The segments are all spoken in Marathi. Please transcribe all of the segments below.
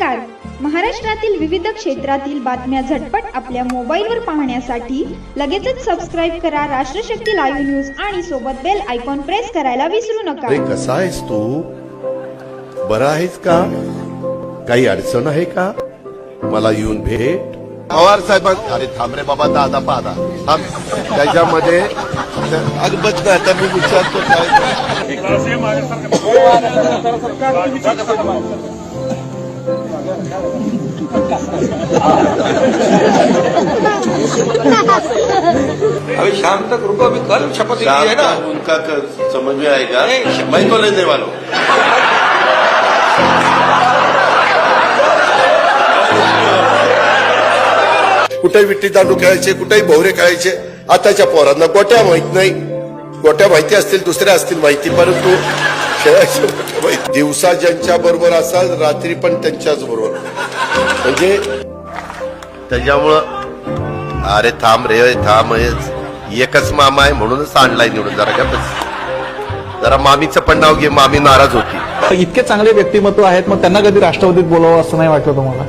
नमस्कार. महाराष्ट्रातील विविध क्षेत्रातील बातम्या झटपट आपल्या मोबाईलवर पाहण्यासाठी लगेचच सबस्क्राईब करा राष्ट्रशक्ती लाईव्ह न्यूज आणि सोबत बेल आयकॉन प्रेस करायला विसरू नका. अरे कसा आहेस तू? बरा आहेस का? काही अडचण आहे का? मला येऊन भेट. पवार साहेब, अरे थांब रे बाबा, दादा पादा थांब. त्याच्यामध्ये अगबत नाही, आता मी विचारतो अभी शाम तक रुको, अभी कल शपथ ली है ना. उनका समझ में आएगा. मैं तो लेने वाला हूं. कुठे विट्टी दांडू खेळायचे, कुठेही भोवरे खेळायचे. आताच्या पोरांना गोट्या माहित नाही. गोट्या माहिती असतील, दुसऱ्या असतील माहिती, परंतु खेळायचे दिवसा ज्यांच्या बरोबर असाल, रात्री पण त्यांच्याच बरोबर. म्हणजे त्याच्यामुळं अरे थांब रे थांब, एकच मामा आहे म्हणूनच आणलाय निवडून. जरा का बस, जरा मामीचं पण नाव घे. मामी नाराज होती. इतके चांगले व्यक्तिमत्व आहेत, मग त्यांना कधी राष्ट्रवादीत बोलावं असं नाही वाटलं तुम्हाला?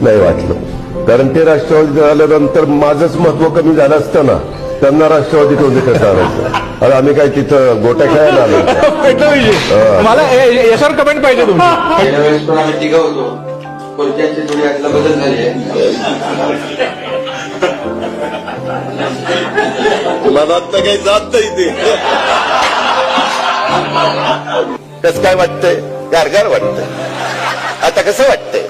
नाही वाटलं, कारण ते राष्ट्रवादीत झाल्यानंतर माझंच महत्व कमी झालं असतं ना. त्यांना राष्ट्रवादीत होते कसं आणायचं? अरे आम्ही काय तिथं गोट्या खेळायला आलो? मला याच्यावर कमेंट पाहिजे तुमची. गेल्या वेळेस पण आम्ही तिघं होतो, खुर्च्यांची थोडी आतला बदल झाली आहे. मला आता काही जात नाही ते. कसं काय वाटतंय? गारगार वाटतंय. आता कसं वाटतंय?